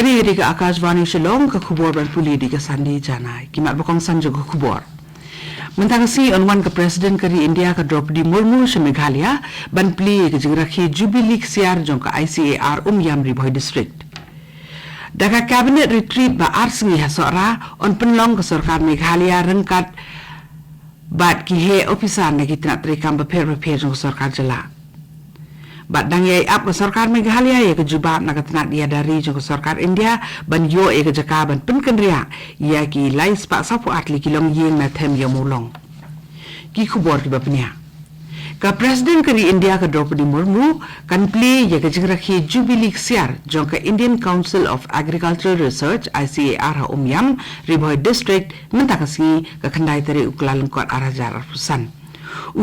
Kani di ka Akashvani Shillong ka khubor ban puli di ka sandi janai kimat bakong sanjo ka khubor. Mentang si onwan ka President kari India ka Draupadi Murmu sa Meghalaya ban pli ka jingrakhi Jubilee siar jong ka ICAR Yam Riboy District. Daga cabinet retreat ba arsingi hasora on penlong ka sarkar Meghalaya rengkat bat ki he opisan na kitna trikam ba per jong sarkar jala. Bat dang yai ap ka sarkar Meghalaya ya ka jubab na katnat dia dari jong ka sarkar India ban yo e ka jaka ban penkenria ya ki lai spa sapu atli kilong yeng na them ya mulong. Ki khubor ki bapnya. Ka President kari India ka Draupadi Murmu kan play ya ka jingrakhi Jubilee siar jong ka Indian Council of Agricultural Research ICAR Yam Riboy District mentakasi ka khandai tari uklaleng kot arajar arpusan.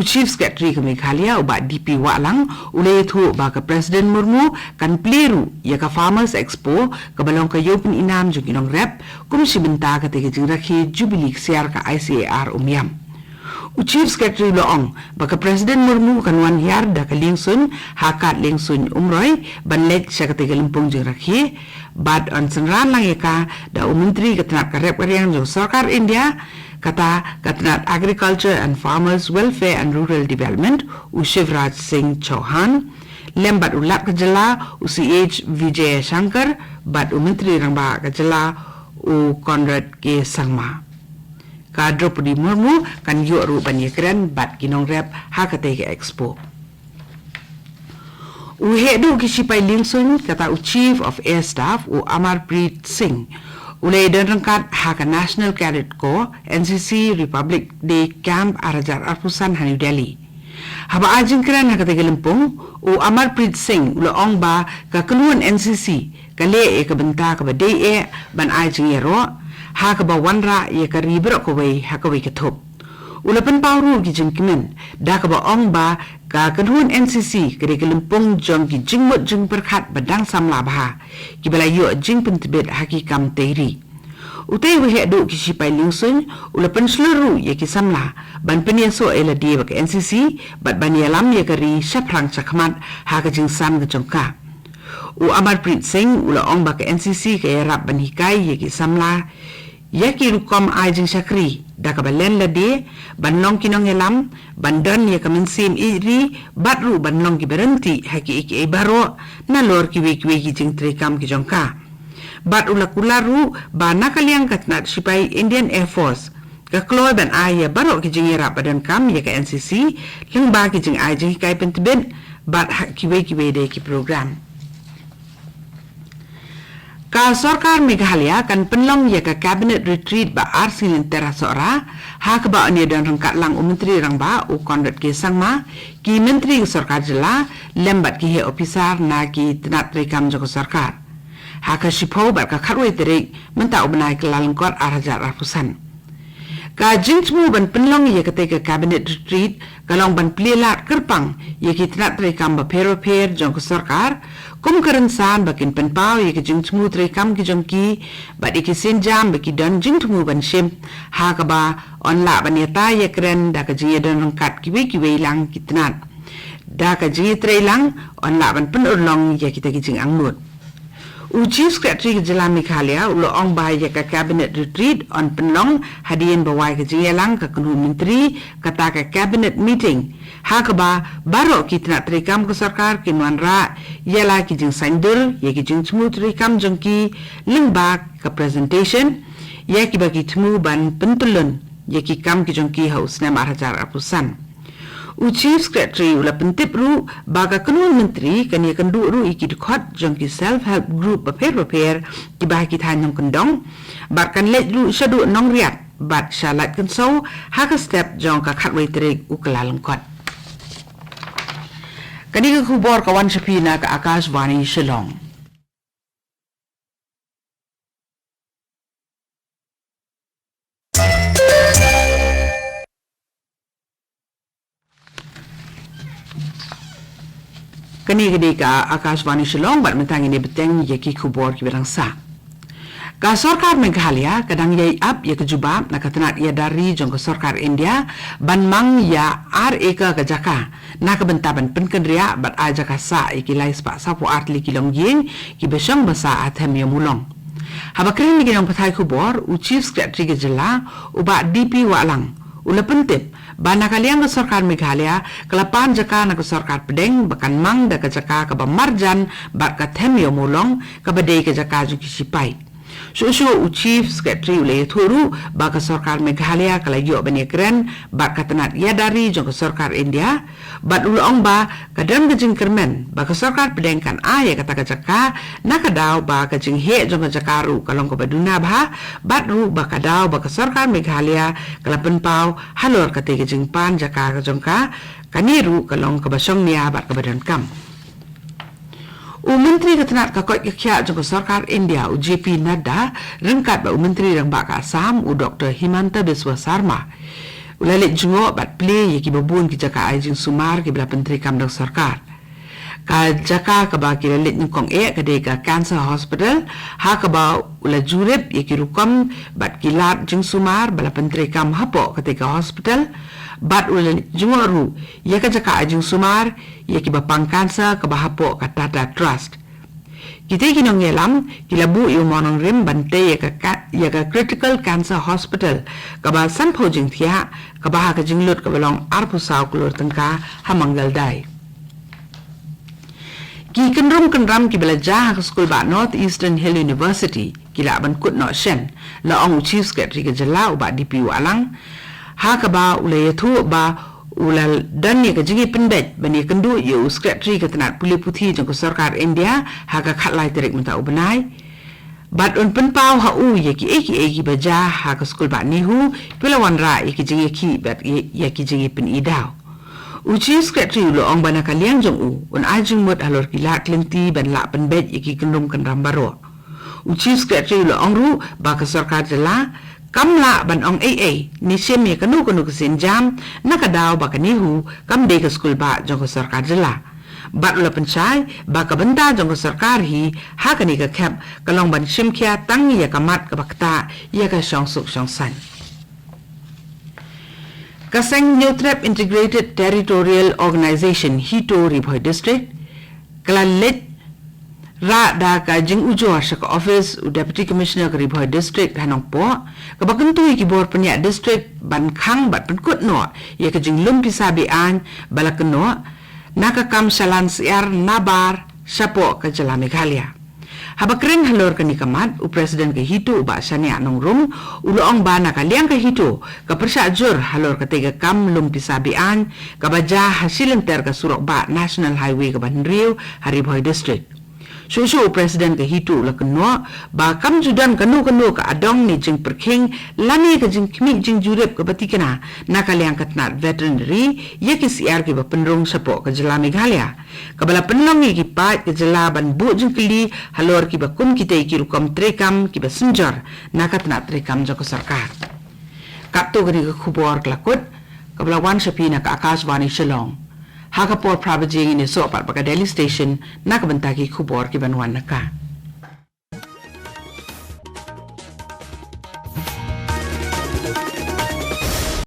Chief Secretary ke Meghalaya uba DP Walang ulay thu ba ka President Murmu kan pleru ya ka Farmers Expo ka balong ka Yopen Inam jung inong rep kum si benta ka tege jingrakhi Jubilee siar ka ICAR Yam. Chief Secretary Loong ba ka President Murmu kan wan yar da ka lingsun hakat lingsun umroy banlek siya ka tege limpong jingrakhi bad on senran lang ya ka da Menteri ka tanak ka rep karyang jung sarkar India kata Katnat Agriculture and Farmers Welfare and Rural Development Shivraj Singh Chauhan lembat ulat kejala CH Vijay Shankar bat Menteri Rangba kejala Conrad K Sangma ka Draupadi Murmu kan yu banyakran bat kinong rep hakate ke expo hedu kisipai lingsun kata Chief of Air Staff Amarpreet Singh ulay dan rengkat hak National Cadet Corps NCC Republic Day Camp Arajar Arpusan New Delhi. Haba ajing kran hak Lempung Amarpreet Singh ulaong ba ka keluan NCC kale ka benta ka day ban ajing yero hak ba wanra ya ka ribro ko way hak way katop. Ulapan pawru ki jingkimen da ka ba ong ba ka keluan NCC kare Lempung jong ki jingmut jing perkhat badang samla bah ki balayo jing pentibet hakikam teiri utai we hedu ki sipai lingsun ulapan seluruh ya ki samla ban penyeso ela dia ke NCC bat ban yalam ya kari saprang sakmat ha ka jing sam ka jongka Amarpreet Singh ula ong ba ke NCC ke rap ban hikai ya ki samla ya ki rukom ai jing sakri da ka balen la de ban long kinong elam ban don ya ka mensim iri batru ban long ki berhenti haki iki baro na lor ki we ki jing trekam ki jongka bat ula kularu ba nakaliang katnat sipai Indian Air Force ka kloy ban ai ya baro ki jing rap badan kam ya ka NCC leng ba ki jing ai jing kai pentben bat haki we de ki program ka sarkar Meghalaya kan penlong ya ka cabinet retreat ba arsin terasora hak ba ania dan rengkat lang Menteri Rangba Conrad K Sangma ki Menteri Sarkar jela lembat ki he officer na ki tenat rekam joko sarkar hak sipo ba ka kharwe terik menta ubnai kelalengkot arajar arpusan ka jingmu ban penlong ya ka cabinet retreat kalong ban plelat kerpang ya ki tenat rekam ba per joko sarkar kum kerensan bakin penpau ya ke jingmu trekam ki jongki bat ikisin jam baki don jingmu ban sim ha ka ba on la ban yata ya kren da ka jinge don rangkat ki we lang kitnat da ka jinge trelang on la ban penurlong ya kita ki jing angmut Chief Secretary Jela Meghalaya ulo ong ba ya ka cabinet retreat on penlong hadian bawai ke jinge lang ka kenu menteri kata ka cabinet meeting hak ba baro kitna trikam ke sarkar kinwan ra yala ki jing sandur ya ki jing smooth trikam jongki lengba ka presentation ya ki bagi temu ban pentulun ya ki kam ki jongki haus na marajar apusan Chief Secretary ula pentip ru baga kenun menteri kan ya kendu ru iki dikot jongki self help group paper ki bah ki tanyong kendong bat kan let ru shadu nong riat bat shalat kan so hak step jong ka khatwai terik ukalalengkot kani ka khubor kawan sapina ka Akashvani Shillong kani ka Akashvani Shillong bat mentang ini beteng ya ki khubor ki berang sa Ka Sarkar Meghalaya kadang yai up ya kejubab na katanat ya dari jong ke Sarkar India ban mang ya eka ke jaka na kebentaban penkendria bat aja ka sa ikilai spa sapu atli kilong yin ki besang basa athem ya mulong. Habakring ni ginong pathai kubor u Chief Secretary ke jela u ba DP walang ula pentip bana kaliang ke Sarkar Meghalaya kelapan jaka na ke Sarkar Pedeng bakan mang da ke jaka ke bamarjan bat ka them ya mulong ke badai ke jaka jong kisipai. Susu Chief Secretary ulay thuru baka Sarkar Meghalaya kalagyo banyakren bak katanat ya dari jong Sarkar India bat ulong ba kadang kajing kermen baka Sarkar Pedengkan ya kata kajaka nakadaw ba kajing he jong kajakaru kalong kabaduna ba bat ru baka daw baka Sarkar Meghalaya kalapan pau halor kate kajing pan jaka kajong ka kaniru kalong kabasong niya bat kabadan kam. Menteri Ketenat Kakot Yakhya jong Sarkar India JP Nadda rengkat ba Menteri rang bak Assam Dr. Himanta Biswa Sarma ulalit jungo bat play yaki babun ki jaka ai jing sumar ki bela Menteri kam dong Sarkar ka jaka ka ba ki lalit nyukong ka de ka cancer hospital ha ka ba ula jurip yaki rukom bat kilat jing sumar bela Menteri kam hapo ketika hospital bat ula jungoru ya ka jaka ajung sumar ya ki bapang kansa ka bahapo ka Tata Trust kita kinong yelam kilabu yu monong rim bante ya ka critical cancer hospital ka ba san phojing thia ka ba ka jinglut ka balong arpu saw kulur tengka hamanggal dai ki kenram ki belajar ke school ba North Eastern Hill University kila ban kut no shen la ong Chief Secretary ke jela ba DP walang ha ka ba ulay thu ba ulal dan ya ka jingi pendek bani kendu yu Secretary Ketenat Puli Puthi jong Sarkar India ha ka khatlai terik menta ubenai bat un penpau ha ya ki eki baja ha ka skul ba nihu pilawan ra ya ki jingi ki bat ya ki jingi pen idau Chief Secretary lo ong bana kaliang jong un ajung mot halor kilat lenti ban la penbet ya ki kendum kan rambaro Chief Secretary lo ong ru ba ka Sarkar jela kamla ban ong ni siem ye kanu kesin jam nakadaw ba kanihu kam de ke skul ba jong Sarkar jela bat ula pencai ba ka benda jong Sarkar hi ha kani ka khap kalong ban sim kya tang ya kamat ka bakta ya ka shong suk shong san Kaseng New Trap Integrated Territorial Organization Hito Ribhoi District kalalet ra da ka jing ujo sa ka office Deputy Commissioner ka Ribhoi District hanong po ka bakentu ki bor penya district ban khang bat penkut no ya ka jing lumpi sabi an balakno nakakam salan siar nabar sapo ka jela Meghalaya habakren halor ka nikamat President ka hito ba sani anong rum uloong ba nakaliang ka hito ka persajur halor ka tega kam lumpi sabi an ka baja hasilenter ka surok ba National Highway ka Banrio Ribhoi District Susu President ke hitu la kenua ba kam judan kanu ka adong ni jing perking lani ke jing kmi jing jurep ke batikana nakaliang katnat veterinary ye ki siar ke penrong sapo ke jela Meghalaya kabala penlong ki pat ke jela ban bu jing kili halor ki ba kum kita ki rukom trekam ki ba senjar nakatnat trekam joko Sarkar kapto gani ke khubor klakut kabala wan sapina ka Akashvani Shillong Hakapor Prabhajing ini so pat baka Delhi Station nakabantaki khubor ki banwan naka